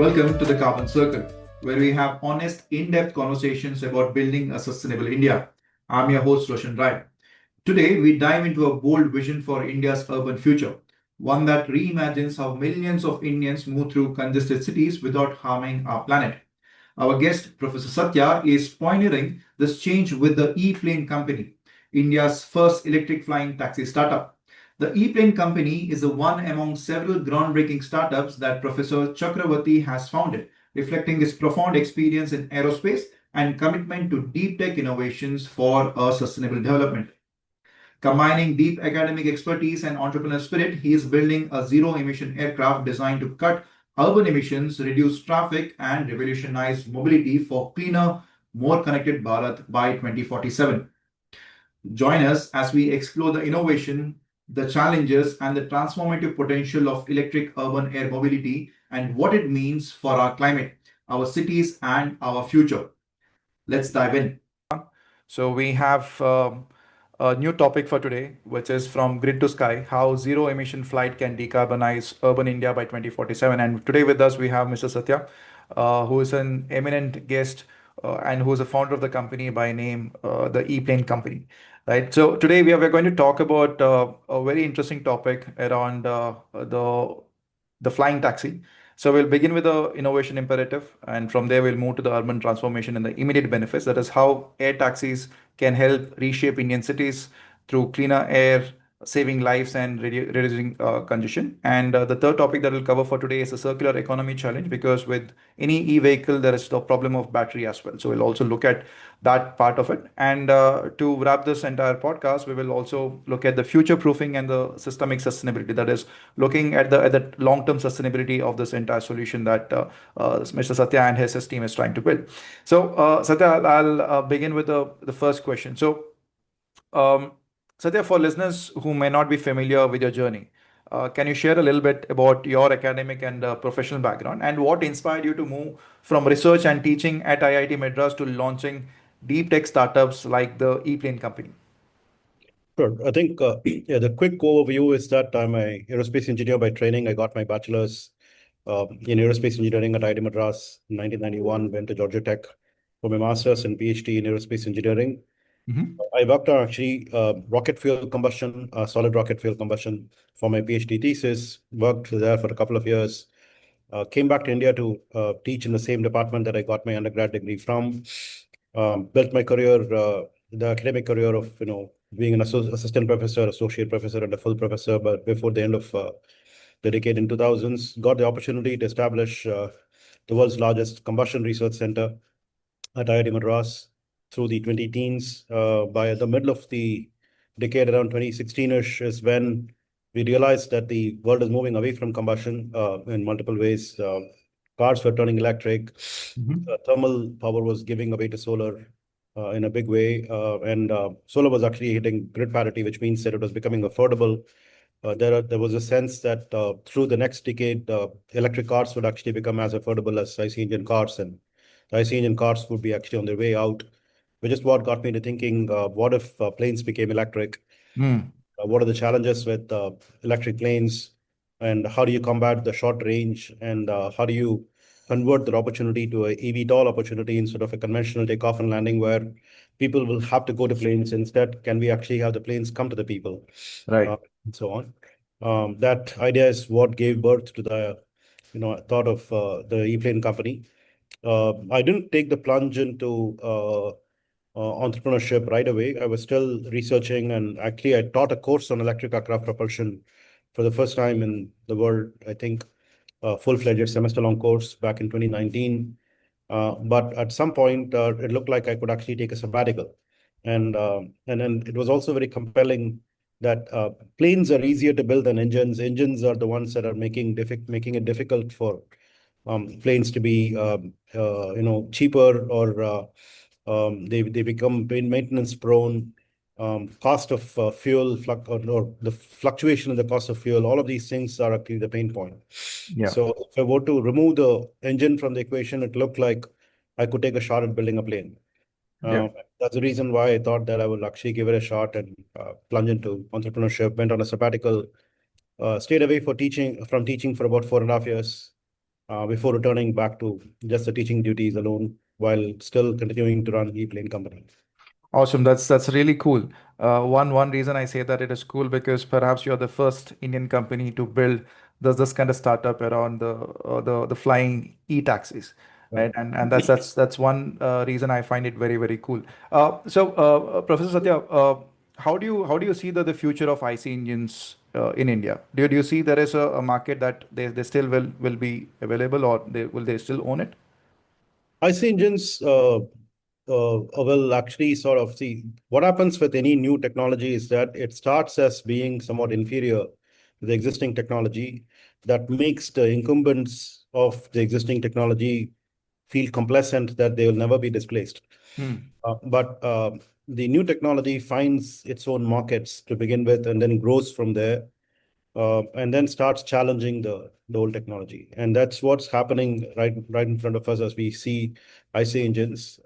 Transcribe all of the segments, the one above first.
Welcome to the Carbon Circle, where we have honest, in-depth conversations about building a sustainable India. I'm your host, Roshan Rai. Today, we dive into a bold vision for India's urban future, one that reimagines how millions of Indians move through congested cities without harming our planet. Our guest, Professor Satya, is pioneering this change with the ePlane company, India's first electric flying taxi startup. The ePlane company is the one among several groundbreaking startups that Professor Chakravarthy has founded, reflecting his profound experience in aerospace and commitment to deep tech innovations for a sustainable development. Combining deep academic expertise and entrepreneurial spirit, he is building a zero-emission aircraft designed to cut urban emissions, reduce traffic, and revolutionize mobility for cleaner, more connected Bharat by 2047. Join us as we explore the innovation, the challenges, and the transformative potential of electric urban air mobility and what it means for our climate, our cities, and our future. Let's dive in. So we have a new topic for today, which is from grid to sky, how zero emission flight can decarbonize urban India by 2047. And today with us, we have Mr. Satya, who is an eminent guest and who is a founder of the company by name, the ePlane company. Right. So today we're going to talk about a very interesting topic around the flying taxi. So we'll begin with the innovation imperative, and from there we'll move to the urban transformation and the immediate benefits. That is how air taxis can help reshape Indian cities through cleaner air, saving lives and reducing congestion. And the third topic that we'll cover for today is the circular economy challenge, because with any e-vehicle, there is the problem of battery as well. So we'll also look at that part of it. And to wrap this entire podcast, we will also look at the future proofing and the systemic sustainability. That is looking at the long-term sustainability of this entire solution that Mr. Satya and his team is trying to build. So Satya, I'll begin with the first question. So Satya, for listeners who may not be familiar with your journey, can you share a little bit about your academic and professional background and what inspired you to move from research and teaching at IIT Madras to launching deep tech startups like the ePlane company? Sure. I think the quick overview is that I'm an aerospace engineer by training. I got my bachelor's in aerospace engineering at IIT Madras in 1991, went to Georgia Tech for my master's and PhD in aerospace engineering. I worked on actually rocket fuel combustion, solid rocket fuel combustion for my PhD thesis, worked there for a couple of years, came back to India to teach in the same department that I got my undergrad degree from, built my career, the academic career of, being an assistant professor, associate professor, and a full professor, but before the end of the decade in 2000s, got the opportunity to establish the world's largest combustion research center at IIT Madras through the 2010s. By the middle of the decade, around 2016-ish, is when we realized that the world is moving away from combustion in multiple ways. Cars were turning electric. Thermal power was giving away to solar in a big way. And solar was actually hitting grid parity, which means that it was becoming affordable. There was a sense that through the next decade, electric cars would actually become as affordable as IC engine cars, and the IC engine cars would be actually on their way out, which is what got me to thinking, what if planes became electric? What are the challenges with electric planes, and how do you combat the short range, and how do you convert the opportunity to a eVTOL opportunity instead of a conventional takeoff and landing where people will have to go to planes? Instead, can we actually have the planes come to the people? Right. And so on. That idea is what gave birth to the thought of the ePlane company. I didn't take the plunge into entrepreneurship right away. I was still researching, and actually I taught a course on electric aircraft propulsion for the first time in the world, I think, a full-fledged semester-long course back in 2019. But at some point, it looked like I could actually take a sabbatical. And then it was also very compelling that planes are easier to build than engines. Engines are the ones that are making it difficult for planes to be cheaper, or they become maintenance prone. Cost of fuel or the fluctuation in the cost of fuel, all of these things are actually the pain point. Yeah. So if I were to remove the engine from the equation, it looked like I could take a shot at building a plane. That's the reason why I thought that I would actually give it a shot and plunge into entrepreneurship. Went on a sabbatical, stayed away from teaching for about 4.5 years. before returning back to just the teaching duties alone while still continuing to run ePlane company. Awesome. That's really cool. One reason I say that it is cool because perhaps you're the first Indian company to build this kind of startup around the flying e-taxis, Yeah. right? And that's one reason I find it very cool. Professor Satya, how do you see the future of IC engines in India? Do you see there is a market that they still will be available, or will they still own it? IC engines will actually sort of see what happens with any new technology is that it starts as being somewhat inferior to the existing technology that makes the incumbents of the existing technology feel complacent that they will never be displaced. Hmm. But the new technology finds its own markets to begin with and then grows from there and then starts challenging the old technology. And that's what's happening right in front of us as we see IC engines.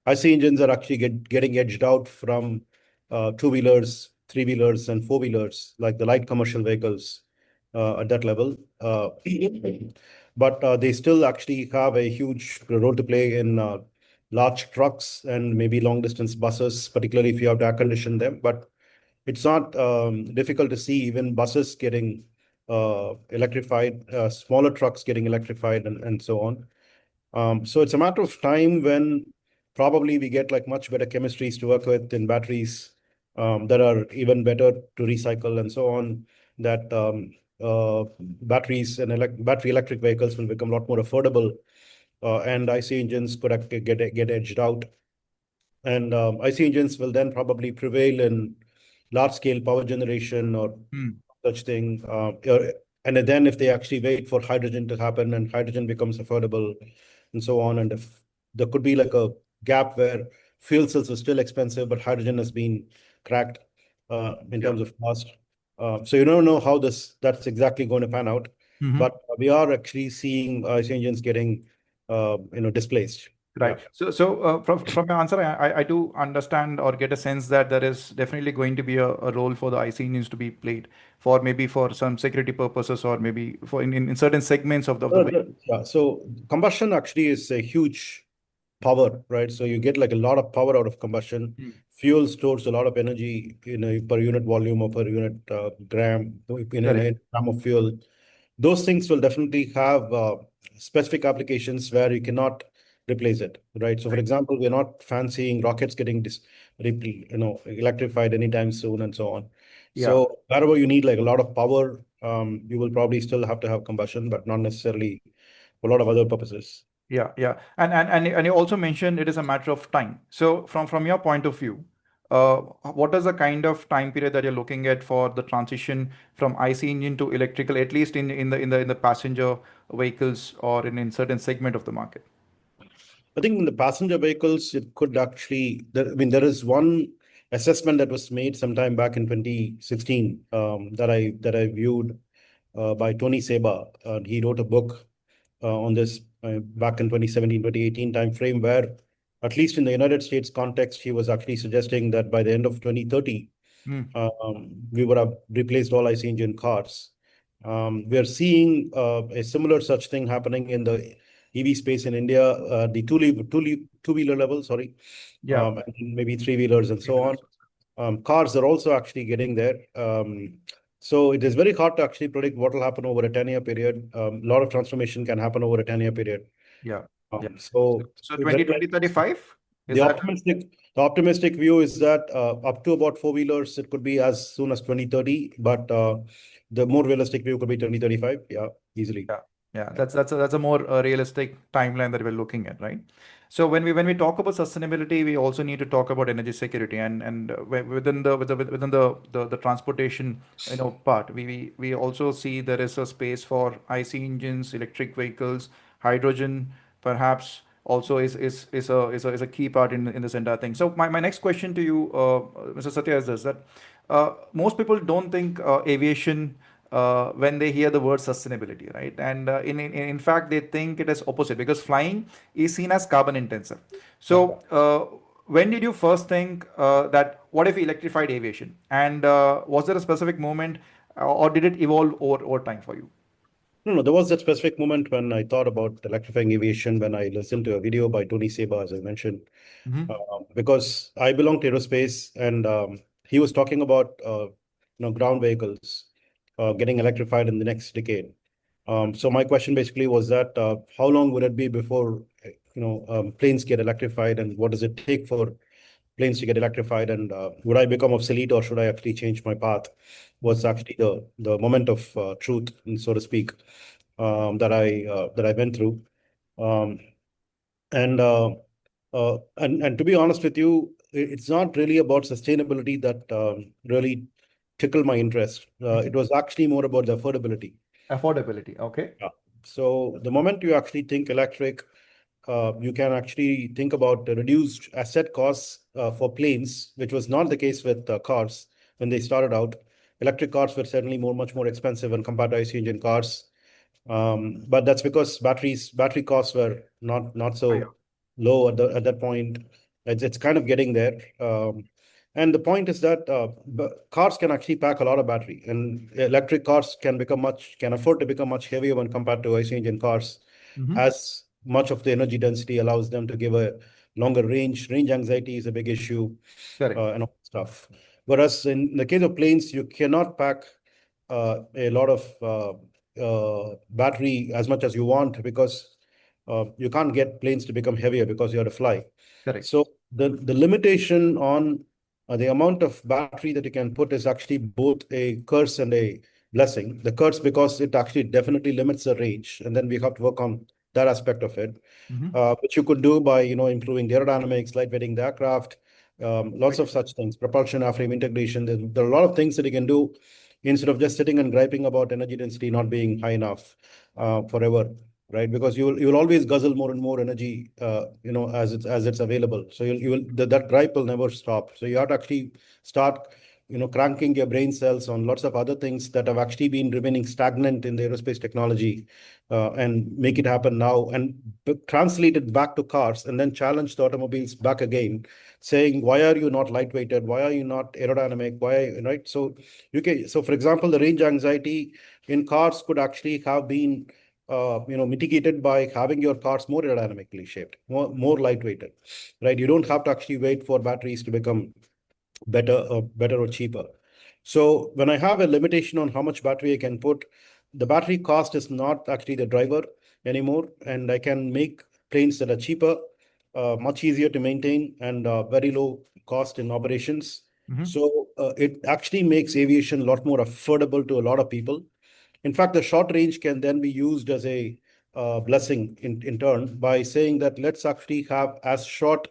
IC engines are actually getting edged out from two-wheelers, three-wheelers, and four-wheelers, like the light commercial vehicles at that level. But they still actually have a huge role to play in large trucks and maybe long-distance buses, particularly if you have to air condition them. But it's not difficult to see even buses getting electrified, smaller trucks getting electrified, and so on. So it's a matter of time when probably we get like much better chemistries to work with in batteries that are even better to recycle and so on. That batteries and battery electric vehicles will become a lot more affordable, and IC engines could get edged out. And IC engines will then probably prevail in large scale power generation or Hmm. such thing. And then if they actually wait for hydrogen to happen and hydrogen becomes affordable and so on, and if there could be like a gap where fuel cells are still expensive, but hydrogen has been cracked in Yeah. terms of cost. So you don't know how that's exactly going to pan out, Mm-hmm. but we are actually seeing IC engines getting displaced. Yeah. Right. From your answer, I do understand or get a sense that there is definitely going to be a role for the IC engines to be played for maybe for some security purposes or maybe for in certain segments of the vehicle. Yeah. So combustion actually is a huge power, right? So you get like a lot of power out of combustion. Hmm. Fuel stores a lot of energy in a per unit volume or per unit gram in Correct. a gram of fuel. Those things will definitely have specific applications where you cannot replace it, right? So, for Right. example, we're not fancying rockets getting electrified anytime soon and so on. Yeah. So, wherever you need like a lot of power, you will probably still have to have combustion, but not necessarily for a lot of other purposes. Yeah. And you also mentioned it is a matter of time. So from your point of view, what is the kind of time period that you're looking at for the transition from IC engine to electrical, at least in the passenger vehicles or in certain segment of the market? I think in the passenger vehicles, it could actually, I mean, there is one assessment that was made sometime back in 2016 that I viewed by Tony Seba. He wrote a book on this back in 2017, 2018 timeframe, where at least in the United States context, he was actually suggesting that by the end of 2030, Hmm. we would have replaced all IC engine cars. We are seeing a similar such thing happening in the EV space in India, the two-wheeler level, sorry, Yeah. and maybe three-wheelers and so on. Three-wheelers. Cars are also actually getting there. So it is very hard to actually predict what will happen over a 10-year period. A lot of transformation can happen over a 10-year period. Yeah. Yeah. So, So so it's very, 2035, is the that? optimistic the optimistic view is that up to about four-wheelers, it could be as soon as 2030, but the more realistic view could be 2035. Yeah, easily. Yeah, yeah, that's a more realistic timeline that we're looking at, right? So when we talk about sustainability, we also need to talk about energy security and within the transportation part, we also see there is a space for IC engines, electric vehicles, hydrogen, perhaps also is a key part in this entire thing. So my next question to you, Mr. Satya, is this that most people don't think aviation when they hear the word sustainability, right? And in fact, they think it is opposite because flying is seen as carbon intensive. Yeah. So when did you first think that what if we electrified aviation? And was there a specific moment, or did it evolve over time for you? No, there was that specific moment when I thought about electrifying aviation, when I listened to a video by Tony Seba, as I mentioned, because I belong to aerospace, and he was talking about ground vehicles getting electrified in the next decade. So my question basically was that how long would it be before planes get electrified, and what does it take for planes to get electrified, and would I become obsolete, or should I actually change my path? Was actually the moment of truth, so to speak, that I went through. Um, and and to be honest with you, it's not really about sustainability that really tickled my interest. It was actually more about the affordability. Affordability. Okay. Yeah. So the moment you actually think electric, you can actually think about the reduced asset costs for planes, which was not the case with cars when they started out. Electric cars were certainly much more expensive when compared to IC engine cars. But that's because battery costs were not Higher. so low at that point. It's kind of getting there. And the point is that cars can actually pack a lot of battery, and electric cars can afford to become much heavier when compared to IC engine cars, as much of the energy density allows them to give a longer range. Range anxiety is a big issue, Correct. and all that stuff. Whereas in the case of planes, you cannot pack a lot of battery as much as you want, because you can't get planes to become heavier because you have to fly. Correct. So the limitation on the amount of battery that you can put is actually both a curse and a blessing. The curse because it actually definitely limits the range, and then we have to work on that aspect of it, which you could do by improving the aerodynamics, lightweighting the aircraft, lots of such things, propulsion, airframe integration. There are a lot of things that you can do instead of just sitting and griping about energy density not being high enough forever, right? Because you will always guzzle more and more energy, as it's available. So that gripe will never stop. So you have to actually start, cranking your brain cells on lots of other things that have actually been remaining stagnant in the aerospace technology, and make it happen now, and translate it back to cars, and then challenge the automobiles back again, saying, why are you not lightweighted? Why are you not aerodynamic? Why, right? So for example, the range anxiety in cars could actually have been mitigated by having your cars more aerodynamically shaped, more lightweighted, right? You don't have to actually wait for batteries to become better or cheaper. So when I have a limitation on how much battery I can put, the battery cost is not actually the driver anymore, and I can make planes that are cheaper, much easier to maintain, and very low cost in operations. So it actually makes aviation a lot more affordable to a lot of people. In fact, the short range can then be used as a blessing in turn, by saying that let's actually have as short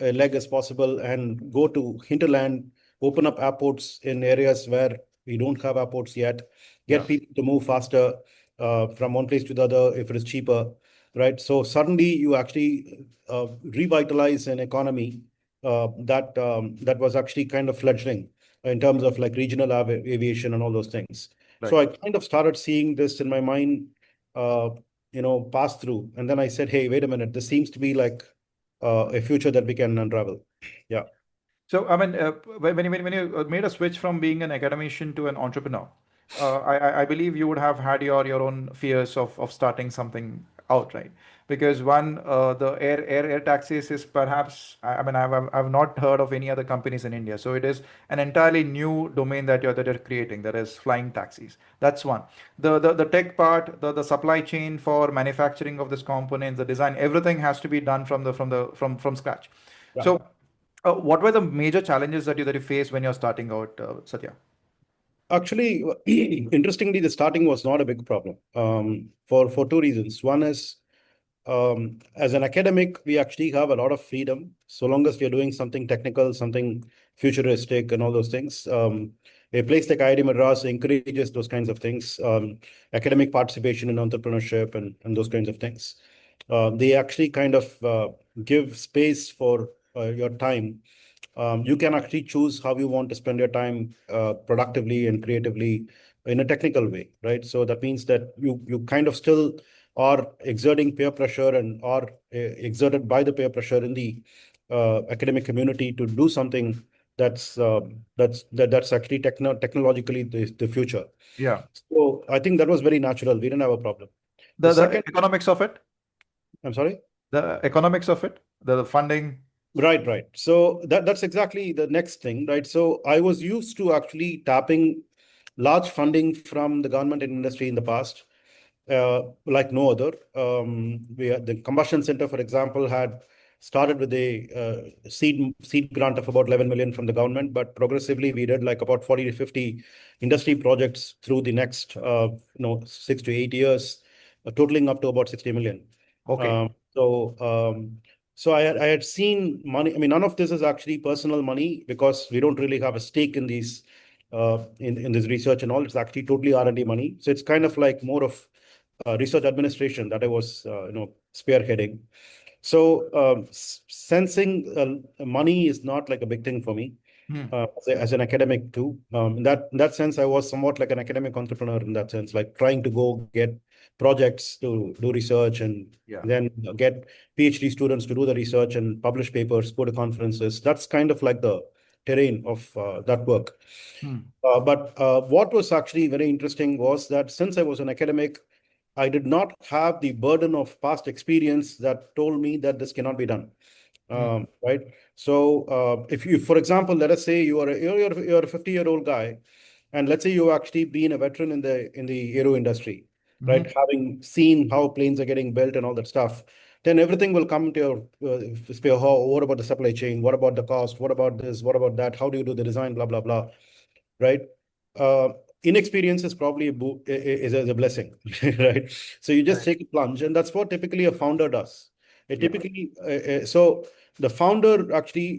a leg as possible and go to hinterland, open up airports in areas where we don't have airports yet, Yeah. get people to move faster from one place to the other if it is cheaper, right? So suddenly you actually revitalize an economy that was actually kind of fledgling in terms of like regional aviation and all those things. Right. So I kind of started seeing this in my mind, uh, pass through. And then I said, hey, wait a minute, this seems to be like a future that we can unravel. Yeah. So, I mean, when you made a switch from being an academician to an entrepreneur, I believe you would have had your own fears of starting something out, right? Because one, the air taxis is perhaps, I mean, I've not heard of any other companies in India, so it is an entirely new domain that you're creating, that is flying taxis. That's one. The tech part, the supply chain for manufacturing of this components, the design, everything has to be done from scratch. Yeah. So what were the major challenges that you faced when you're starting out, Satya? Actually, interestingly, the starting was not a big problem, for two reasons. One is, as an academic, we actually have a lot of freedom so long as we are doing something technical, something futuristic, and all those things. A place like IIT Madras encourages those kinds of things, academic participation in entrepreneurship, and those kinds of things. They actually kind of give space for your time. You can actually choose how you want to spend your time productively and creatively in a technical way, right? So that means that you kind of still are exerting peer pressure and are exerted by the peer pressure in the academic community to do something That's actually technologically the future. Yeah. So I think that was very natural. We didn't have a problem. The economics of it, I'm sorry? the economics of it, the funding. Right. So that's exactly the next thing, right? So I was used to actually tapping large funding from the government and industry in the past, like no other. The Combustion Center, for example, had started with a seed grant of about 11 million from the government, but progressively we did like about 40 to 50 industry projects through the next 6 to 8 years, totaling up to about 60 million. Okay. So I had seen money. I mean, none of this is actually personal money because we don't really have a stake in these in this research and all. It's actually totally R&D money. So it's kind of like more of research administration that I was spearheading. So sensing money is not like a big thing for me. As an academic too. In that sense, I was somewhat like an academic entrepreneur in that sense, like trying to go get projects to do research and then get PhD students to do the research and publish papers, go to conferences. That's kind of like the terrain of that work. But what was actually very interesting was that since I was an academic, I did not have the burden of past experience that told me that this cannot be done. Right. So if you, for example, let us say you're a 50-year-old guy, and let's say you've actually been a veteran in the aero industry, right? Having seen how planes are getting built and all that stuff, then everything will come to your sphere. What about the supply chain? What about the cost? What about this? What about that? How do you do the design? Blah blah blah. Right. Inexperience is probably is a blessing, right? So you just take a plunge, and that's what typically a founder does. It typically so the founder actually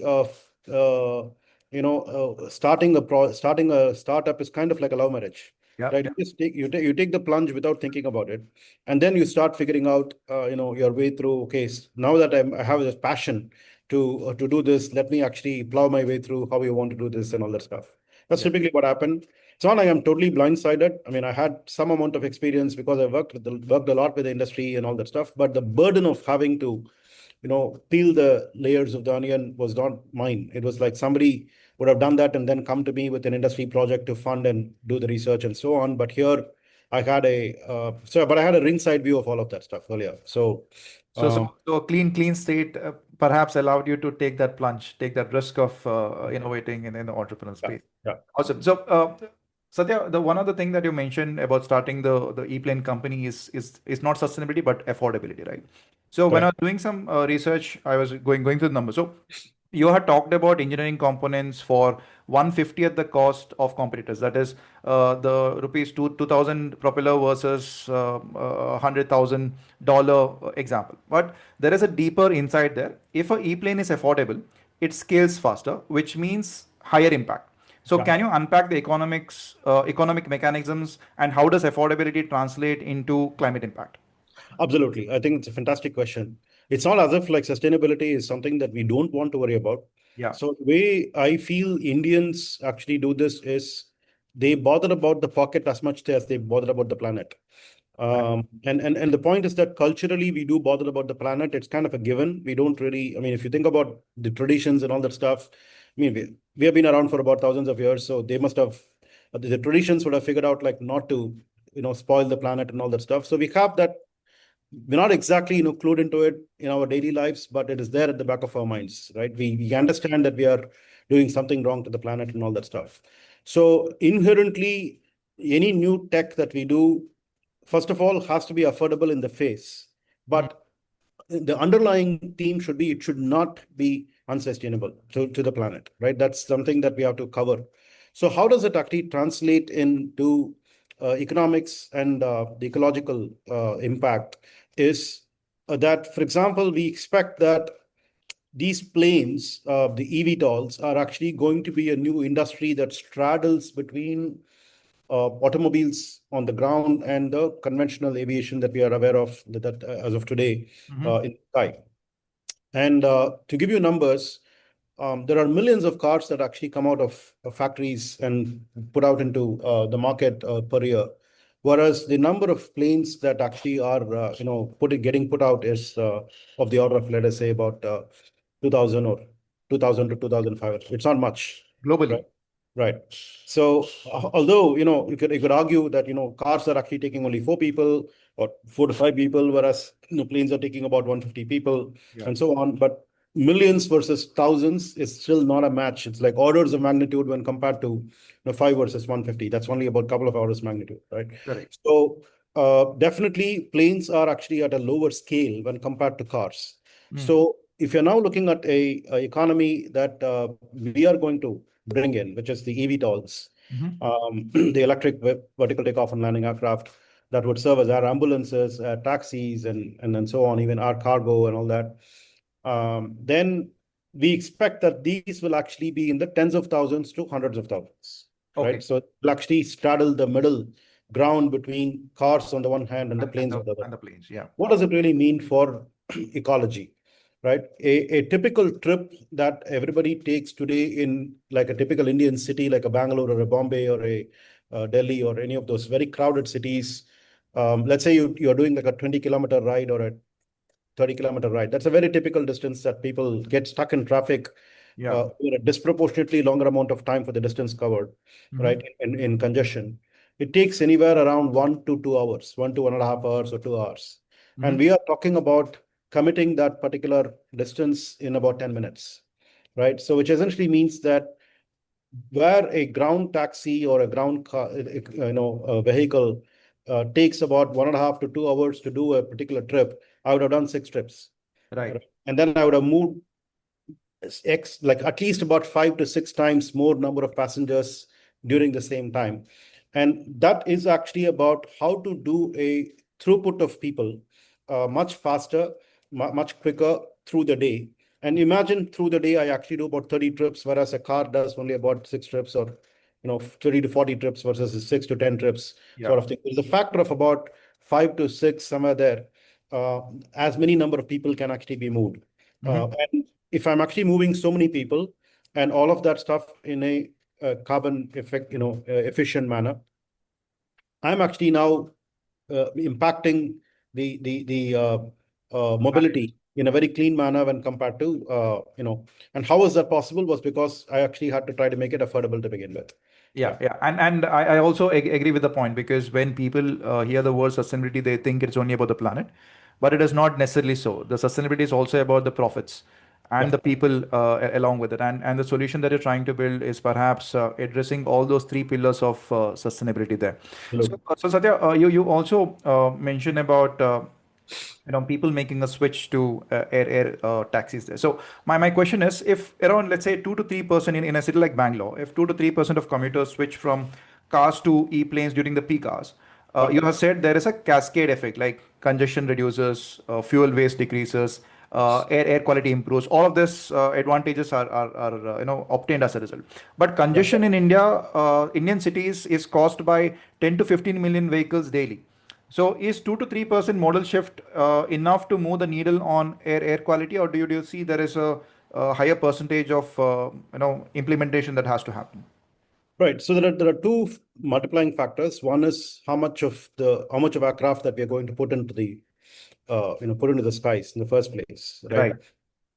starting a startup is kind of like a love marriage, right? You just take the plunge without thinking about it, and then you start figuring out your way through. Okay, now that I have this passion to do this, let me actually plow my way through how you want to do this and all that stuff. That's typically what happened. It's not like I'm totally blindsided. I mean, I had some amount of experience because I worked a lot with the industry and all that stuff. But the burden of having to, peel the layers of the onion was not mine. It was like somebody would have done that and then come to me with an industry project to fund and do the research and so on. But here, I had but I had a ringside view of all of that stuff earlier. So a clean state perhaps allowed you to take that plunge, take that risk of innovating in the entrepreneurial space. Yeah. Awesome. So Satya, the one other thing that you mentioned about starting the ePlane company is not sustainability but affordability, right? So when I was doing some research, I was going through the numbers. So you had talked about engineering components for 1/50th the cost of competitors. That is the rupees 2000 propeller versus $100,000 example. But there is a deeper insight there. If a ePlane is affordable, it scales faster, which means higher impact. So can you unpack the economic mechanisms, and how does affordability translate into climate impact? Absolutely. I think it's a fantastic question. It's not as if like sustainability is something that we don't want to worry about. Yeah. So the way I feel Indians actually do this is they bother about the pocket as much as they bother about the planet. And the point is that culturally we do bother about the planet. It's kind of a given. We don't really, I mean, if you think about the traditions and all that stuff, I mean, we have been around for about thousands of years, so they must have, the traditions would have figured out like not to, spoil the planet and all that stuff. So we have that. We're not exactly clued into it in our daily lives, but it is there at the back of our minds, right? We understand that we are doing something wrong to the planet and all that stuff. So inherently, any new tech that we do, first of all, has to be affordable in the face. But the underlying theme should be, it should not be unsustainable to the planet, right? That's something that we have to cover. So how does it actually translate into economics and the ecological impact is that, for example, we expect that these planes, the eVTOLs, are actually going to be a new industry that straddles between automobiles on the ground and the conventional aviation that we are aware of that as of today in the sky. And to give you numbers, there are millions of cars that actually come out of factories and put out into the market per year, whereas the number of planes that actually are getting put out is of the order of, let us say, about 2000 or 2000 to 2500. It's not much. globally. Right. So although, you could argue that, cars are actually taking only 4 people or 4 to 5 people, whereas, planes are taking about 150 people and so on. But millions versus thousands is still not a match. It's like orders of magnitude when compared to, 5 versus 150. That's only about a couple of orders of magnitude, right? Correct. So definitely planes are actually at a lower scale when compared to cars. So if you're now looking at a economy that we are going to bring in, which is the eVTOLs, the electric vertical takeoff and landing aircraft that would serve as our ambulances, taxis, and so on, even our cargo and all that. Then we expect that these will actually be in the tens of thousands to hundreds of thousands, right? So it'll actually straddle the middle ground between cars on the one hand and the planes on the other. And the planes, yeah. What does it really mean for ecology? Right, a typical trip that everybody takes today in like a typical Indian city, like a Bangalore or a Bombay or a Delhi or any of those very crowded cities. Let's say you're doing like a 20-kilometer ride or a 30-kilometer ride. That's a very typical distance that people get stuck in traffic with a disproportionately longer amount of time for the distance covered, right? In congestion, it takes anywhere around 1 to 2 hours, 1 to 1.5 hours or 2 hours, and we are talking about committing that particular distance in about 10 minutes, right? So which essentially means that where a ground taxi or a ground car, a vehicle takes about 1.5 to 2 hours to do a particular trip, I would have done 6 trips. Right. And then I would have moved like at least about 5 to 6 times more number of passengers during the same time. And that is actually about how to do a throughput of people much faster, much quicker through the day. And imagine through the day, I actually do about 30 trips, whereas a car does only about 6 trips or 30 to 40 trips versus 6 to 10 trips sort of thing. There's a factor of about 5 to 6 somewhere there. As many number of people can actually be moved. And if I'm actually moving so many people and all of that stuff in a carbon efficient manner, I'm actually now impacting the mobility in a very clean manner when compared to, and how is that possible was because I actually had to try to make it affordable to begin with. Yeah. And I also agree with the point, because when people hear the word sustainability, they think it's only about the planet, but it is not necessarily so. The sustainability is also about the profits and the people along with it. And the solution that you're trying to build is perhaps addressing all those 3 pillars of sustainability there. So Satya, you also mentioned about people making a switch to air taxis there. So my question is, if around, let's say, 2 to 3% in a city like Bangalore, if 2 to 3% of commuters switch from cars to e-planes during the peak hours, you have said there is a cascade effect, like congestion reduces, fuel waste decreases, air quality improves. All of this advantages are obtained as a result. But congestion in Indian cities is caused by 10 to 15 million vehicles daily. So is 2 to 3% modal shift enough to move the needle on air quality, or do you see there is a higher percentage of implementation that has to happen? Right. So there are 2 multiplying factors. One is how much of aircraft that we are going to put into the put into the skies in the first place, right?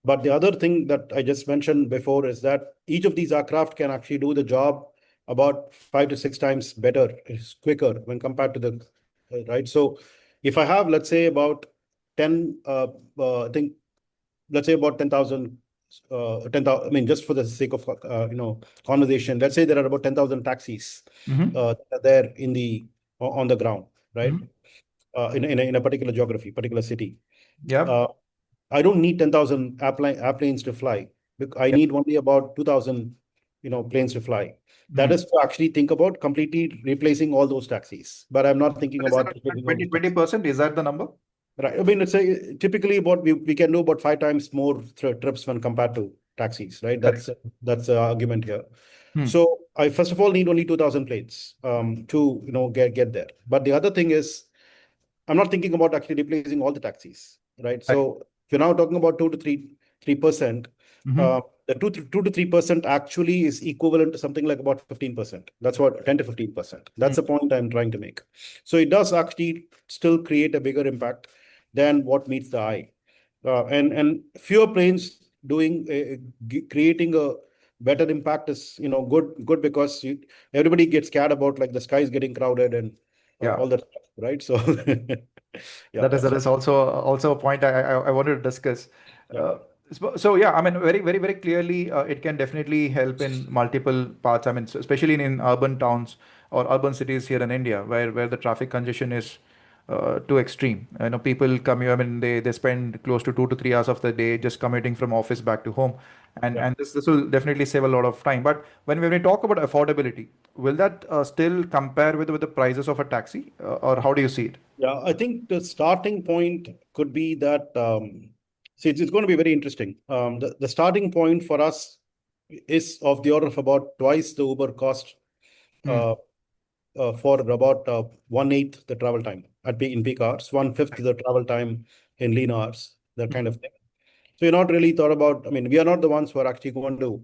But the other thing that I just mentioned before is that each of these aircraft can actually do the job about 5 to 6 times better, is quicker when compared to the right. So if I have, let's say, about 10, I think, let's say about 10,000, 10,000. I mean, just for the sake of conversation, let's say there are about 10,000 taxis that are there on the ground, right? In a particular geography, particular city. I don't need 10,000 airplanes to fly. I need only about 2,000 planes to fly. That is to actually think about completely replacing all those taxis. But I'm not thinking about 20%. Is that the number? Right. I mean, it's typically about we can do about 5 times more trips when compared to taxis, right? That's the argument here. So I first of all need only 2,000 planes to get there. But the other thing is, I'm not thinking about actually replacing all the taxis, right? So if you're now talking about 2 to 3%, the 2 to 3% actually is equivalent to something like about 15%. That's what 10 to 15%. That's the point I'm trying to make. So it does actually still create a bigger impact than what meets the eye, and fewer planes creating better impact is, good because everybody gets scared about like the sky is getting crowded and Yeah. all that stuff, right? So yeah, That is also a point I wanted to discuss. Yeah. So yeah, I mean, very clearly, it can definitely help in multiple parts. I mean, especially in urban towns or urban cities here in India, where the traffic congestion is too extreme. You know, people come here. I mean, they spend close to 2 to 3 hours of the day just commuting from office back to home, and Yeah. this will definitely save a lot of time. But when we talk about affordability, will that still compare with the prices of a taxi, or how do you see it? Yeah, I think the starting point could be that, see, it's going to be very interesting. The starting point for us is of the order of about twice the Uber cost uh, for about 1/8 the travel time in peak hours, 1/5 the travel time in lean hours, that kind of thing. So you're not really thought about, I mean, we are not the ones who are actually going to,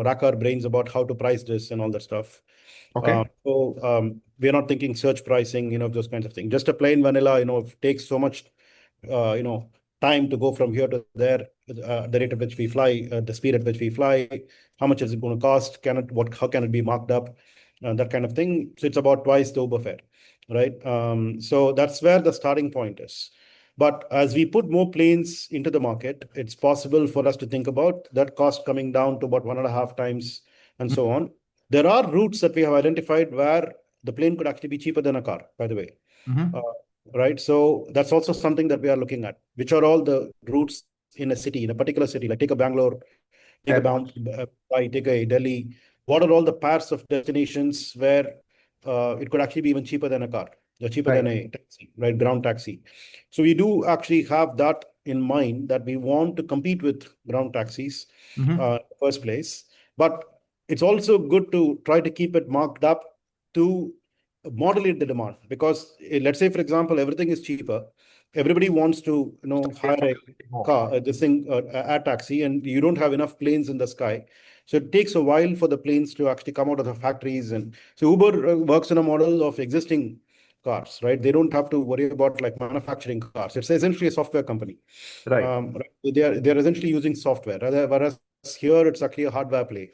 rack our brains about how to price this and all that stuff. Okay. We're not thinking search pricing, those kinds of things. Just a plain vanilla, it takes so much, time to go from here to there, the rate at which we fly, the speed at which we fly, how much is it going to cost, how can it be marked up, that kind of thing. So it's about twice the Uber fare, right? So that's where the starting point is. But as we put more planes into the market, it's possible for us to think about that cost coming down to about 1.5 times and so on. There are routes that we have identified where the plane could actually be cheaper than a car, by the way. Mm-hmm. Right. So that's also something that we are looking at, which are all the routes in a city, in a particular city, like take a Bangalore, take a Mumbai, take a Delhi. What are all the pairs of destinations where it could actually be even cheaper than a car, or cheaper than a taxi, right? Ground taxi. So we do actually have that in mind, that we want to compete with ground taxis first place. But it's also good to try to keep it marked up to modulate the demand, because let's say, for example, everything is cheaper. Everybody wants to, hire a car, a taxi, and you don't have enough planes in the sky. So it takes a while for the planes to actually come out of the factories. And so Uber works in a model of existing cars, right? They don't have to worry about like manufacturing cars. It's essentially a software company. Right. They're essentially using software, whereas here it's actually a hardware play.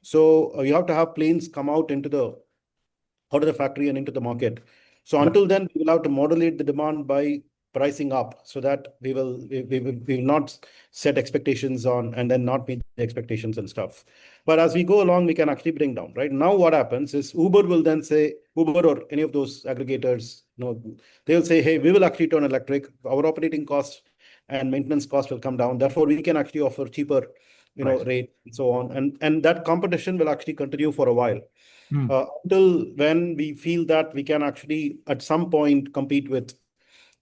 So you have to have planes come out of the factory and into the market. So until then, we will have to modulate the demand by pricing up, so that we will not set expectations on and then not meet the expectations and stuff. But as we go along, we can actually bring down. Right now, what happens is Uber will then say, Uber or any of those aggregators, they'll say, hey, we will actually turn electric. Our operating costs and maintenance cost will come down. Therefore, we can actually offer cheaper, rate and so on. And that competition will actually continue for a while. Until when we feel that we can actually at some point compete with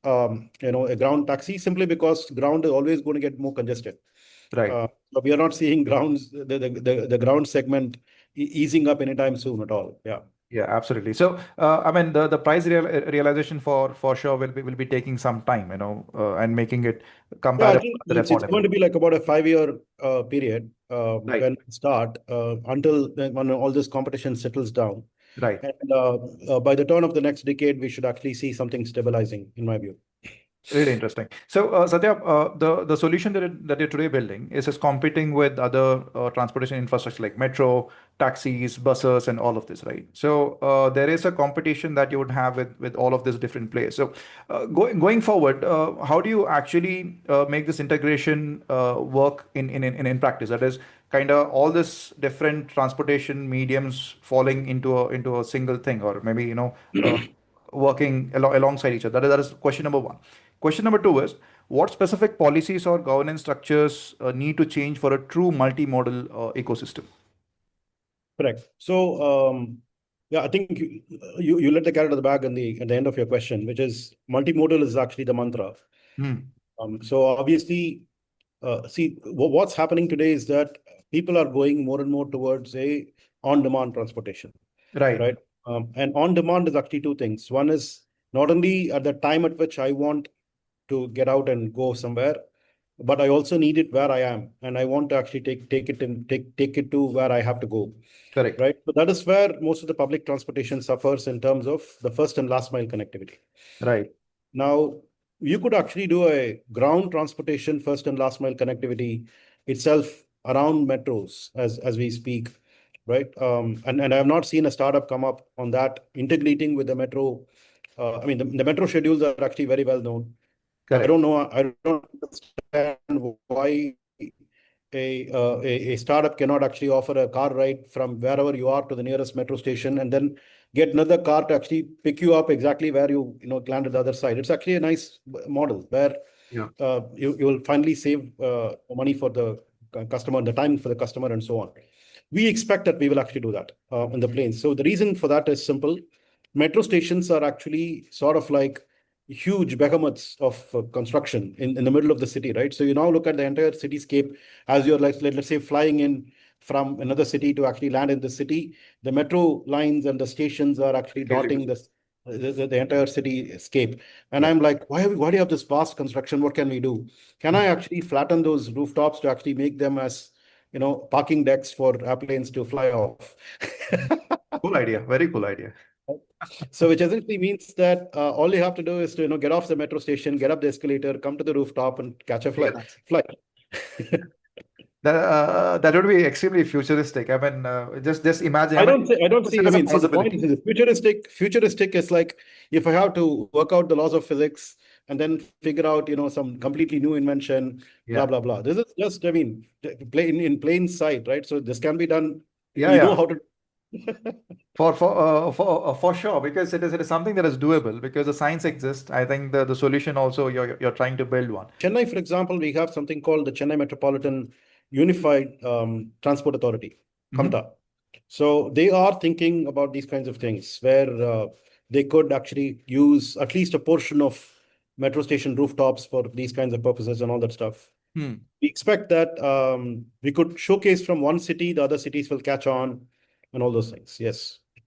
a ground taxi, simply because ground is always going to get more congested. Right. But we are not seeing the ground segment easing up anytime soon at all. Yeah. Yeah, absolutely. So, I mean, the price realization for sure will be taking some time, and making it Yeah, I comparable think to it's going to be like about a 5-year period Right. when we start until when all this competition settles down. Right. And by the turn of the next decade, we should actually see something stabilizing, in my view. Really interesting. So, Satya, the solution that you're today building is competing with other transportation infrastructure like metro, taxis, buses, and all of this, right? So, there is a competition that you would have with all of these different players. So, going forward, how do you actually make this integration work in practice? That is kind of all this different transportation mediums falling into a single thing, or maybe working alongside each other. That is question number one. Question number two is, what specific policies or governance structures need to change for a true multimodal ecosystem? Correct. So, yeah, I think you let the cat out of the bag at the end of your question, which is multimodal is actually the mantra. So obviously, see, what's happening today is that people are going more and more towards a on-demand transportation, Right. right? And on-demand is actually two things. One is not only at the time at which I want to get out and go somewhere, but I also need it where I am, and I want to actually take it to where I have to go. Correct. Right. But that is where most of the public transportation suffers in terms of the first and last mile connectivity. Right. Now, you could actually do a ground transportation first and last mile connectivity itself around metros as we speak, right? And I have not seen a startup come up on that integrating with the metro. I mean, the metro schedules are actually very well known. I Correct. don't know. I don't understand why a startup cannot actually offer a car ride from wherever you are to the nearest metro station and then get another car to actually pick you up exactly where you land at the other side. It's actually a nice model where Yeah. you will finally save money for the customer, the time for the customer, and so on. We expect that we will actually do that in the planes. So the reason for that is simple. Metro stations are actually sort of like huge behemoths of construction in the middle of the city, right? So you now look at the entire cityscape as you're like, let's say, flying in from another city to actually land in the city. The metro lines and the stations are actually dotting the entire cityscape. And Yeah. I'm like, why do you have this vast construction? What can we do? Can I actually flatten those rooftops to actually make them as parking decks for airplanes to fly off? Cool idea. Very cool idea. So which essentially means that all you have to do is to get off the metro station, get up the escalator, come to the rooftop, and catch a Yeah. flight. That would be extremely futuristic. I mean, just imagine. I I mean, don't see. it I as a mean, see, the point possibility. is futuristic. Futuristic is like if I have to work out the laws of physics and then figure out, some completely new invention, blah Yeah. blah blah. This is just, I mean, in plain sight, right? So this can be done. Yeah. We know Yeah. how to. For sure, because it is something that is doable because the science exists. I think the solution also you're trying to build one. Chennai, for example, we have something called the Chennai Metropolitan Unified Transport Authority, Mhm. COMTA. So they are thinking about these kinds of things where they could actually use at least a portion of metro station rooftops for these kinds of purposes and all that stuff. Hmm. We expect that we could showcase from one city, the other cities will catch on and all those things. Yes. Yeah.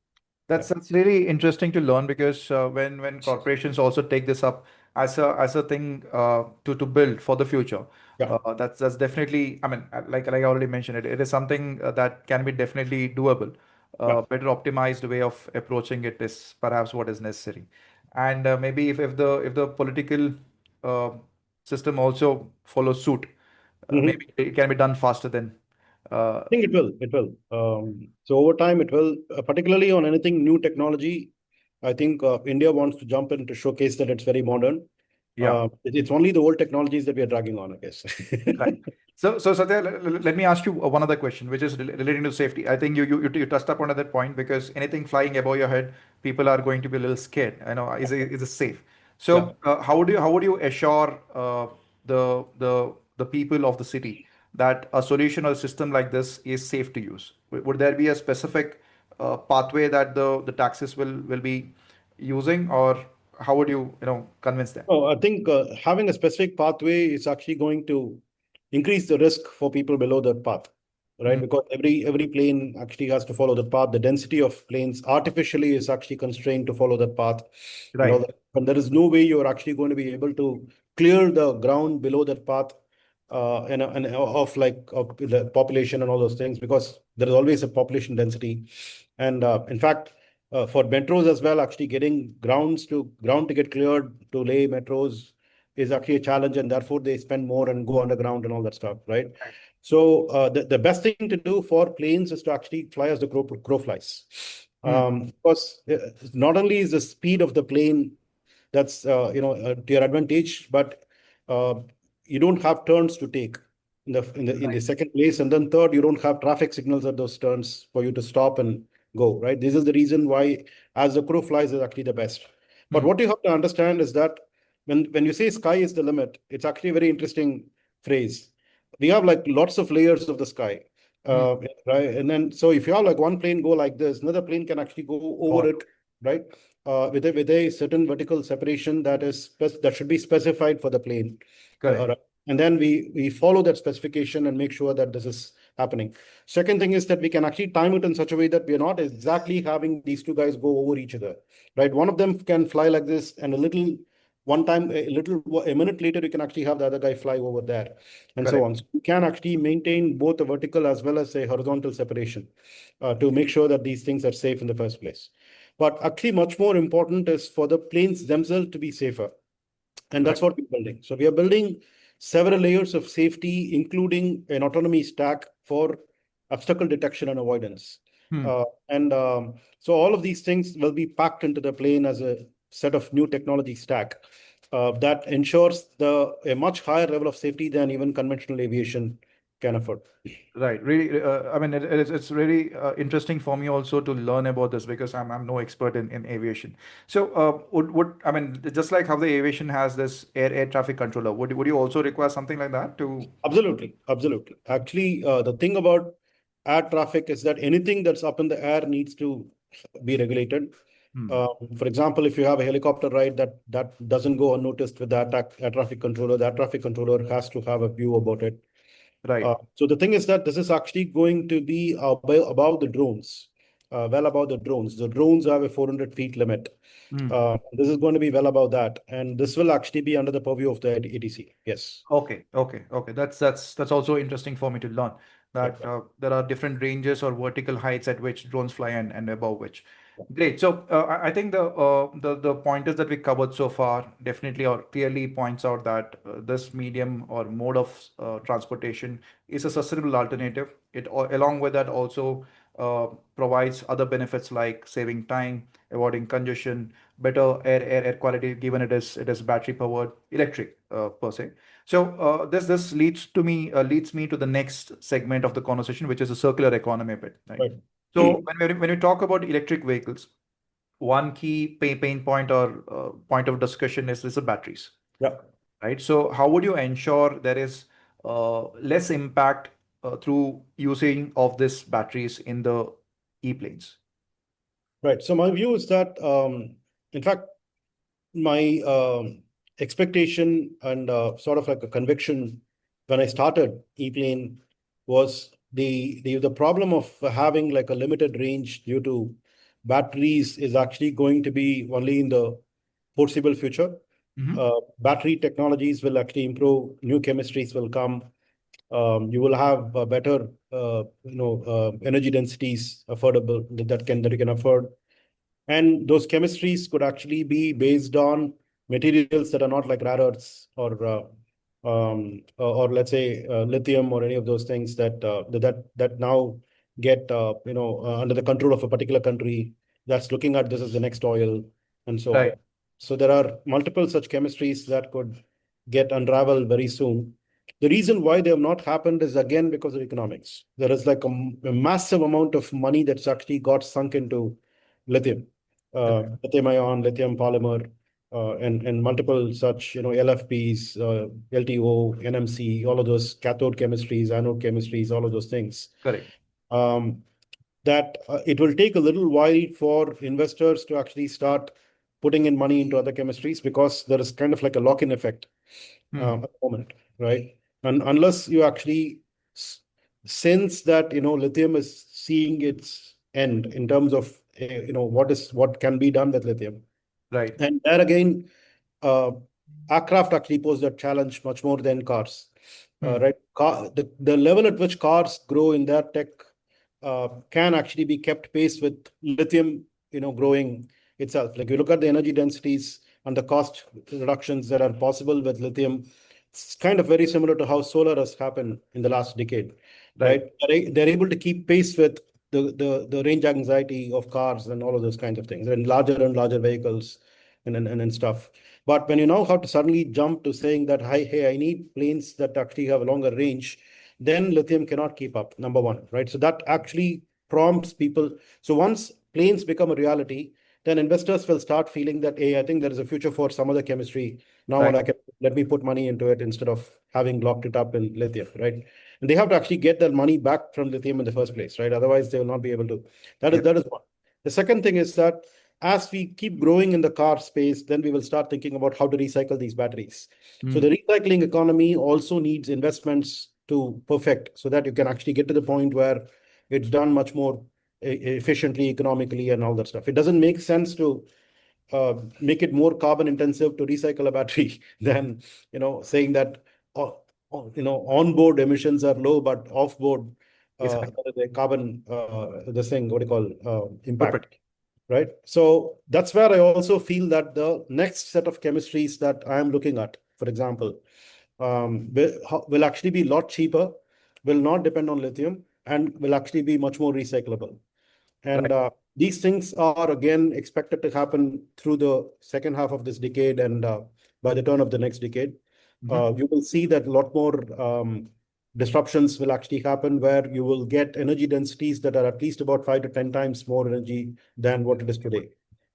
That's really interesting to learn because when corporations also take this up as a thing to build for the future, Yeah. that's definitely. I mean, like I already mentioned, it is something that can be definitely doable. Yeah. Better optimized way of approaching it is perhaps what is necessary, and maybe if the political uh, system also follows suit, Mhm. maybe it can be done faster than. Uh, I think it will. It will. So over time, it will, particularly on anything new technology. I think India wants to jump in to showcase that it's very modern. yeah. It's only the old technologies that we are dragging on, I guess. Right. So Satya, let me ask you one other question, which is relating to safety. I think you touched upon that point because anything flying above your head, people are going to be a little scared. I know, is it safe? Yeah. So how would you assure the people of the city that a solution or a system like this is safe to use? Would there be a specific pathway that the taxis will be using, or how would you convince them? Oh, I think having a specific pathway is actually going to increase the risk for people below that path, right? Mm, Because every plane actually has to follow the path. The density of planes artificially is actually constrained to follow that path, and all right. that. And there is no way you're actually going to be able to clear the ground below that path, and of the population and all those things, because there is always a population density. And in fact, for metros as well, actually getting ground to get cleared to lay metros is actually a challenge, and therefore they spend more and go underground and all that stuff, right? So the best thing to do for planes is to actually fly as the crow flies. Mm, Because not only is the speed of the plane that's to your advantage, but uh, you don't have turns to take in the right. second place, and then third, you don't have traffic signals at those turns for you to stop and go, right? This is the reason why as the crow flies is actually the best. But Mm, what you have to understand is that when you say sky is the limit, it's actually a very interesting phrase. We have like lots of layers of the sky. mm. Right. And then so if you have like one plane go like this, another plane can actually go over Or it, right? With a certain vertical separation that should be specified for the plane. correct. Right. And then we follow that specification and make sure that this is happening. Second thing is that we can actually time it in such a way that we are not exactly having these two guys go over each other, right? One of them can fly like this, and a minute later, you can actually have the other guy fly over there, and so Correct. on. So you can actually maintain both a vertical as well as a horizontal separation to make sure that these things are safe in the first place. But actually, much more important is for the planes themselves to be safer. And Right. that's what we're building. So we are building several layers of safety, including an autonomy stack for obstacle detection and avoidance. So all of these things will be packed into the plane as a set of new technology stack that ensures a much higher level of safety than even conventional aviation can afford. Right. Really, I mean, it's really interesting for me also to learn about this because I'm no expert in aviation. So, I mean, just like how the aviation has this air traffic controller, would you also require something like that to? Absolutely, absolutely. Actually, the thing about air traffic is that anything that's up in the air needs to be regulated. For example, if you have a helicopter ride that doesn't go unnoticed with the air traffic controller, the air traffic controller has to have a view about it. Right. So the thing is that this is actually going to be above the drones, well above the drones. The drones have a 400 feet limit. This is going to be well above that, and this will actually be under the purview of the ATC. Yes. Okay. That's also interesting for me to learn that there are different ranges or vertical heights at which drones fly and above which. Great. So I think the pointers that we covered so far definitely or clearly points out that this medium or mode of transportation is a sustainable alternative. Along with that also provides other benefits like saving time, avoiding congestion, better air quality, given it is battery powered electric per se. So this leads me to the next segment of the conversation, which is a circular economy bit, right? Right. So when we talk about electric vehicles, one key pain point or point of discussion is the batteries, Yeah. right? So how would you ensure there is less impact through using of these batteries in the e-planes? Right. So my view is that, in fact, my expectation and sort of like a conviction when I started ePlane was the problem of having like a limited range due to batteries is actually going to be only in the foreseeable future. Battery technologies will actually improve, new chemistries will come. You will have better energy densities affordable that you can afford. And those chemistries could actually be based on materials that are not like rare earths or let's say lithium or any of those things that now get under the control of a particular country that's looking at this as the next oil and so on. Right. So there are multiple such chemistries that could get unraveled very soon. The reason why they have not happened is again because of economics. There is like a massive amount of money that's actually got sunk into lithium, lithium ion, lithium polymer, and multiple such, LFPs, LTO, NMC, all of those cathode chemistries, anode chemistries, all of those things. Correct. That it will take a little while for investors to actually start putting in money into other chemistries because there is kind of like a lock-in effect at the moment, right? And unless you actually sense that, lithium is seeing its end in terms of, what can be done with lithium. Right. And there again, aircraft actually pose that challenge much more than cars, right? The level at which cars grow in their tech can actually be kept pace with lithium, growing itself. Like you look at the energy densities and the cost reductions that are possible with lithium, it's kind of very similar to how solar has happened in the last decade, right? They're able to keep pace with the range anxiety of cars and all of those kinds of things, and larger vehicles and stuff. But when you now have to suddenly jump to saying that, hey, I need planes that actually have a longer range, then lithium cannot keep up, number one, right? So that actually prompts people. So once planes become a reality, then investors will start feeling that, hey, I think there is a future for some other chemistry. Now let me put money into it instead of having locked it up in lithium, right? And they have to actually get their money back from lithium in the first place, right? Otherwise, they will not be able to. That is one. The second thing is that as we keep growing in the car space, then we will start thinking about how to recycle these batteries. So the recycling economy also needs investments to perfect so that you can actually get to the point where it's done much more efficiently, economically, and all that stuff. It doesn't make sense to make it more carbon intensive to recycle a battery than saying that onboard emissions are low, but offboard the carbon this thing what do you call impact. Right. So that's where I also feel that the next set of chemistries that I am looking at, for example, will actually be a lot cheaper, will not depend on lithium, and will actually be much more recyclable. And these things are again expected to happen through the second half of this decade, and by the turn of the next decade, you will see that a lot more disruptions will actually happen, where you will get energy densities that are at least about 5 to 10 times more energy than what it is today,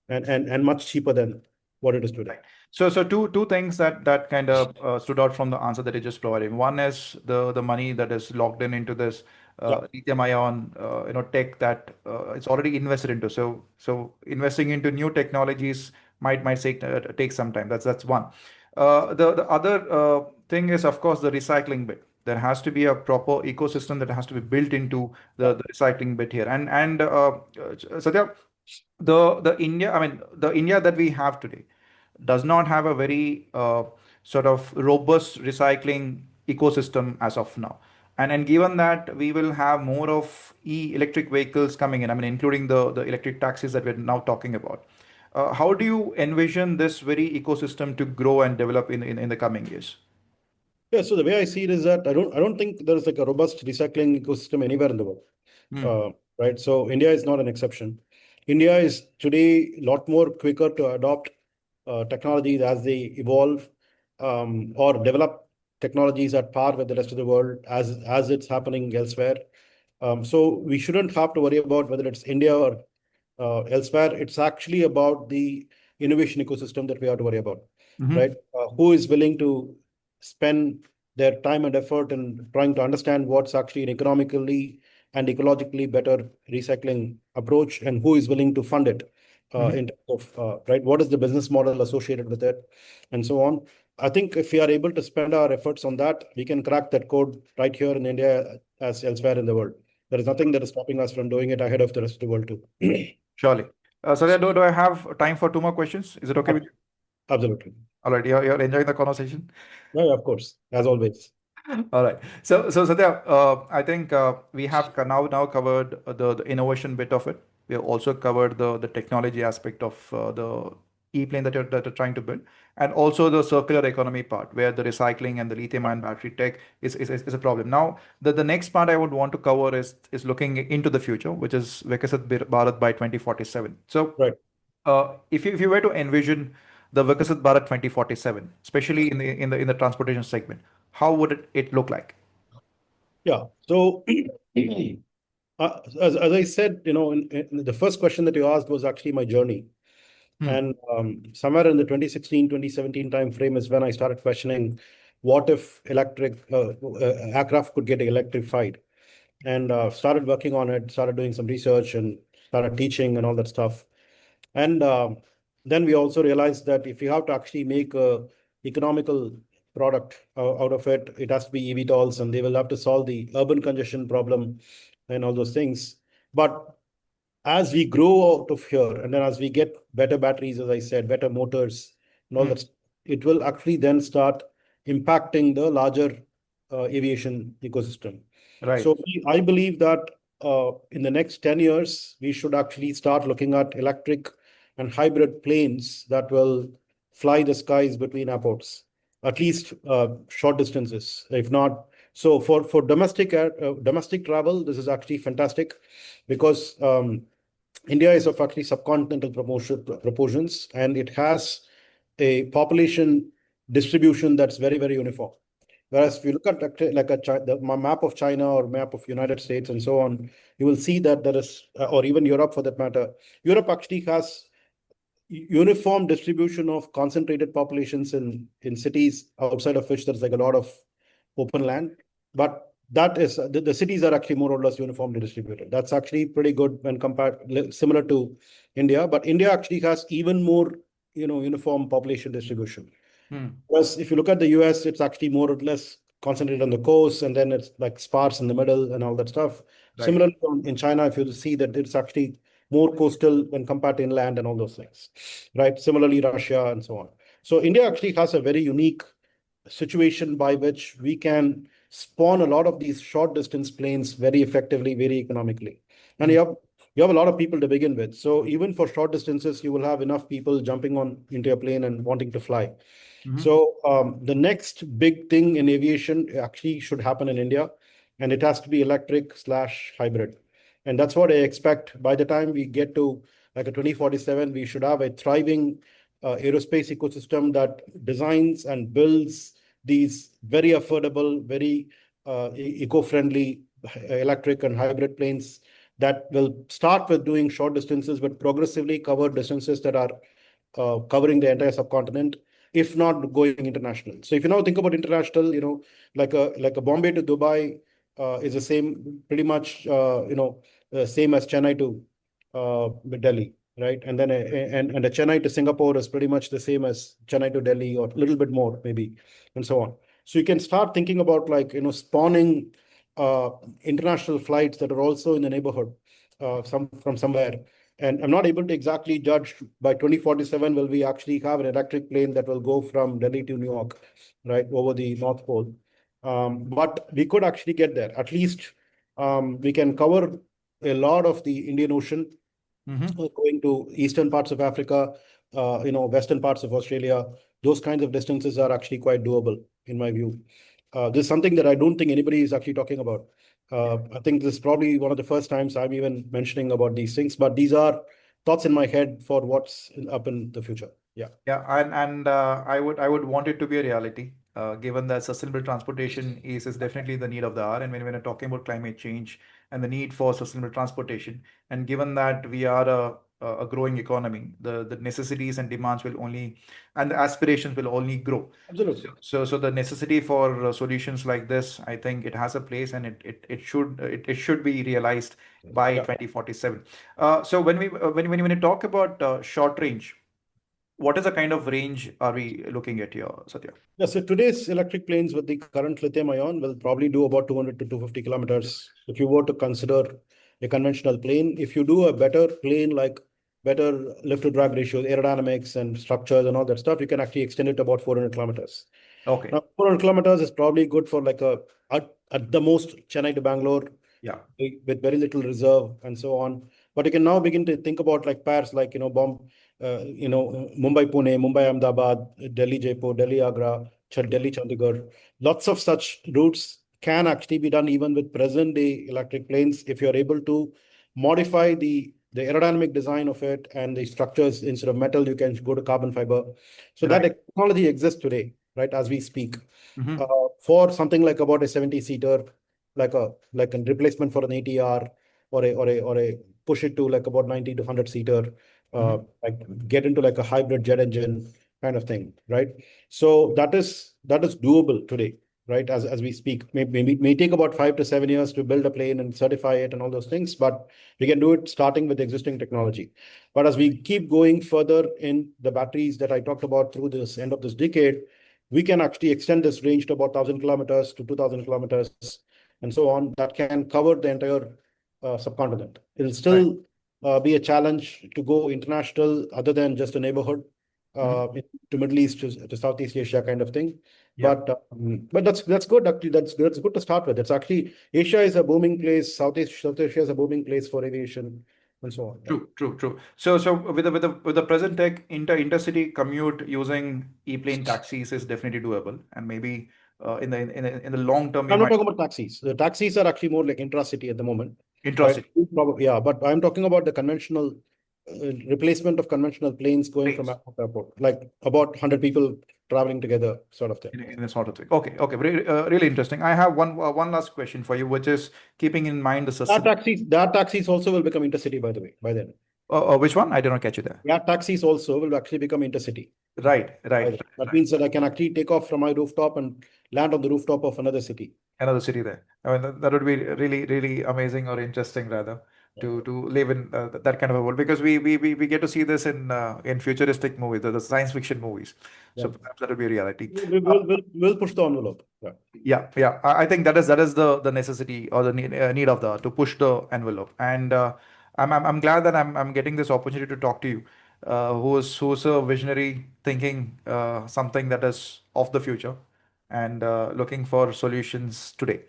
and much cheaper than what it is today. So two things that kind of stood out from the answer that you just provided. One is the money that is locked into this lithium ion tech that it's already invested into. So investing into new technologies might take some time. That's one. The other thing is, of course, the recycling bit. There has to be a proper ecosystem that has to be built into the recycling bit here. And Satya, the India, I mean, the India that we have today does not have a very sort of robust recycling ecosystem as of now. And given that we will have more of electric vehicles coming in, I mean, including the electric taxis that we're now talking about, how do you envision this very ecosystem to grow and develop in the coming years? Yeah, so the way I see it is that I don't think there is like a robust recycling ecosystem anywhere in the world, right? So India is not an exception. India is today a lot more quicker to adopt technologies as they evolve, or develop technologies at par with the rest of the world as it's happening elsewhere. So we shouldn't have to worry about whether it's India or elsewhere. It's actually about the innovation ecosystem that we have to worry about, right? Who is willing to spend their time and effort in trying to understand what's actually an economically and ecologically better recycling approach, and who is willing to fund it in terms of, right, what is the business model associated with it, and so on. I think if we are able to spend our efforts on that, we can crack that code right here in India as elsewhere in the world. There is nothing that is stopping us from doing it ahead of the rest of the world too. Surely. Satya, do I have time for two more questions? Is it okay with you? Absolutely. All right, you're enjoying the conversation? Yeah, of course, as always. All right. So Satya, I think we have now covered the innovation bit of it. We have also covered the technology aspect of the ePlane that you're trying to build, and also the circular economy part, where the recycling and the lithium-ion battery tech is a problem. Now, the next part I would want to cover is looking into the future, which is Viksit Bharat by 2047. So, Right. if you were to envision the Viksit Bharat 2047, especially in the transportation segment, how would it look like? Yeah. So, as I said, in the first question that you asked was actually my journey. And somewhere in the 2016, 2017 time frame is when I started questioning what if electric aircraft could get electrified, and started working on it, started doing some research, and started teaching and all that stuff. And then we also realized that if you have to actually make a economical product out of it, it has to be eVTOLs, and they will have to solve the urban congestion problem and all those things. But as we grow out of here, and then as we get better batteries, as I said, better motors and all that, it will actually then start impacting the larger aviation ecosystem. Right. So I believe that in the next 10 years, we should actually start looking at electric and hybrid planes that will fly the skies between airports, at least short distances, if not. So for domestic travel, this is actually fantastic, because India is of actually subcontinental proportions, and it has a population distribution that's very, very uniform. Whereas if you look at the map of China or map of United States and so on, you will see that there is, or even Europe for that matter, Europe actually has uniform distribution of concentrated populations in cities, outside of which there's like a lot of open land. But that is the cities are actually more or less uniformly distributed. That's actually pretty good when compared, similar to India. But India actually has even more, uniform population distribution. Whereas if you look at the US, it's actually more or less concentrated on the coast, and then it's like sparse in the middle and all that stuff. Right. Similarly, in China, if you see that it's actually more coastal when compared to inland and all those things, right? Similarly, Russia and so on. So India actually has a very unique situation by which we can spawn a lot of these short distance planes very effectively, very economically. And you have a lot of people to begin with. So even for short distances, you will have enough people jumping on into a plane and wanting to fly. So the next big thing in aviation actually should happen in India, and it has to be electric/hybrid. And that's what I expect. By the time we get to like a 2047, we should have a thriving aerospace ecosystem that designs and builds these very affordable, very eco-friendly electric and hybrid planes that will start with doing short distances, but progressively cover distances that are covering the entire subcontinent, if not going international. So if you now think about international, like a Bombay to Dubai is the same, pretty much, same as Chennai to Delhi, right? And then a Chennai to Singapore is pretty much the same as Chennai to Delhi, or a little bit more maybe, and so on. So you can start thinking about spawning international flights that are also in the neighborhood, from somewhere. And I'm not able to exactly judge by 2047 will we actually have an electric plane that will go from Delhi to New York, right, over the North Pole. But we could actually get there. At least we can cover a lot of the Indian Ocean, going to eastern parts of Africa, western parts of Australia. Those kinds of distances are actually quite doable, in my view. This is something that I don't think anybody is actually talking about. I think this is probably one of the first times I'm even mentioning about these things, but these are thoughts in my head for what's up in the future. Yeah. Yeah, and I would want it to be a reality, given that sustainable transportation is definitely the need of the hour. And when we're talking about climate change and the need for sustainable transportation, and given that we are a growing economy, the necessities and demands will only, and the aspirations will only grow. Absolutely. So the necessity for solutions like this, I think it has a place, and it should be realized by Yeah. 2047. So when you talk about short range, what is the kind of range are we looking at here, Satya? Yeah, so today's electric planes with the current lithium ion will probably do about 200 to 250 kilometers. If you were to consider a conventional plane, if you do a better plane, like better lift to drag ratio, aerodynamics and structures and all that stuff, you can actually extend it to about 400 kilometers. Okay. Now, 400 kilometers is probably good for like at the most Chennai to Bangalore, Yeah. with very little reserve and so on. But you can now begin to think about like pairs like, Mumbai Pune, Mumbai Ahmedabad, Delhi Jaipur, Delhi Agra, Delhi Chandigarh. Lots of such routes can actually be done even with present day electric planes if you're able to modify the aerodynamic design of it and the structures. Instead of metal, you can go to carbon fiber. So that Right. technology exists today, right, as we speak. Mhm. For something like about a 70-seater, like a replacement for an ATR, or a push it to like about 90 to 100-seater, like get into like a hybrid jet engine kind of thing, right? So that is doable today, right? As we speak, may take about 5 to 7 years to build a plane and certify it and all those things, but we can do it starting with existing technology. But as we keep going further in the batteries that I talked about through this end of this decade, we can actually extend this range to about 1,000 kilometers to 2,000 kilometers and so on. That can cover the entire subcontinent. It'll Right. still be a challenge to go international other than just a neighborhood, to Middle East, to Southeast Asia kind of thing. Yeah. But that's good. Actually, that's good to start with. It's actually Asia is a booming place. Southeast Asia is a booming place for aviation and so on. Yeah. True. So with the present tech, intercity commute using ePlane taxis is definitely doable, and maybe in the long term we I'm not might talking about taxis. The taxis are actually more like intracity at the moment, right? intracity Probably, yeah. But I'm talking about the conventional replacement of conventional planes going from planes airport to airport, like about 100 people traveling together, sort of thing. in a sort of thing. Okay. Really interesting. I have one last question for you, which is keeping in mind the That taxis also will become intercity, by the way, by then. which one? I did not catch you there. Yeah, taxis also will actually become intercity. Right. That means that I can actually take off from my rooftop and land on the rooftop of another city. Another city there. I mean, that would be really amazing or interesting rather to live in that kind of a world, because we get to see this in futuristic movies, the science fiction movies. So Yeah. perhaps that would be reality. We'll push the envelope. Yeah. Yeah. I think that is the necessity or the need of the to push the envelope. And I'm glad that I'm getting this opportunity to talk to you, who's a visionary thinking something that is of the future and looking for solutions today.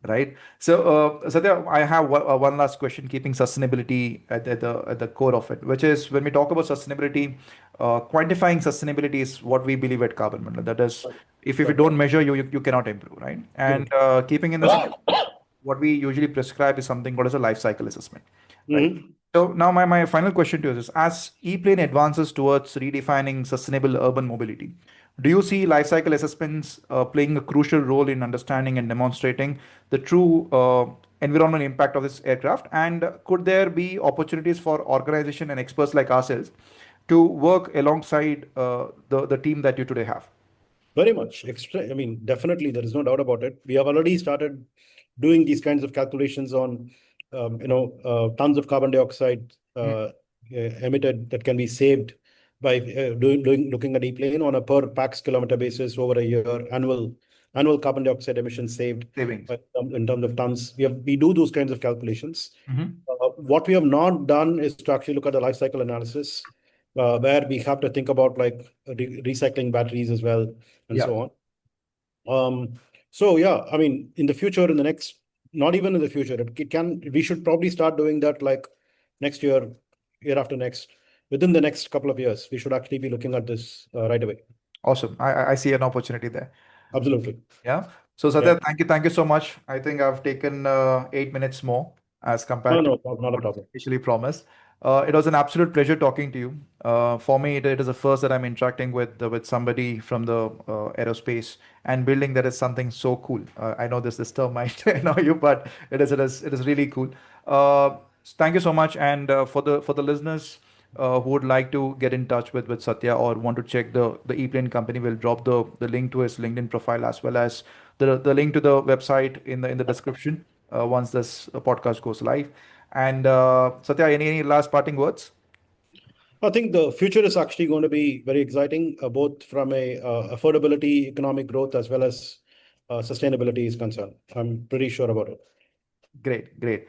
right? So, Satya, I have one last question, keeping sustainability at the core of it, which is when we talk about sustainability, quantifying sustainability is what we believe at Carbon Mandal. That is, if you Right. don't measure, you cannot improve, right? And keeping in the same, what we usually prescribe is something called as a life cycle assessment, right? Mhm. So now my final question to you is, as ePlane advances towards redefining sustainable urban mobility, do you see life cycle assessments playing a crucial role in understanding and demonstrating the true environmental impact of this aircraft? And could there be opportunities for organization and experts like ourselves to work alongside the team that you today have? Very much. I mean, definitely, there is no doubt about it. We have already started doing these kinds of calculations on, tons of carbon dioxide emitted that can be saved by looking at ePlane on a per pax kilometer basis over a year, annual carbon dioxide emissions saved Savings. in terms of tons. We do those kinds of calculations. Mhm. What we have not done is to actually look at the life cycle analysis, where we have to think about like recycling batteries as well, and Yeah. so on. So yeah, I mean, in the future, not even in the future, we should probably start doing that like next year, year after next, within the next couple of years. We should actually be looking at this right away. Awesome. I see an opportunity there. Absolutely. Yeah. So Yeah. Satya, thank you so much. I think I've taken 8 minutes more as compared to No, not a what problem. initially promised. It was an absolute pleasure talking to you. For me, it is the first that I'm interacting with somebody from the aerospace and building. That is something so cool. I know this term might annoy you, but it is really cool. Thank you so much. And for the listeners who would like to get in touch with Satya or want to check the ePlane company, will drop the link to his LinkedIn profile as well as the link to the website in the description once this podcast goes live. And Satya, any last parting words? I think the future is actually going to be very exciting, both from a affordability, economic growth, as well as sustainability is concerned. I'm pretty sure about it. Great, great.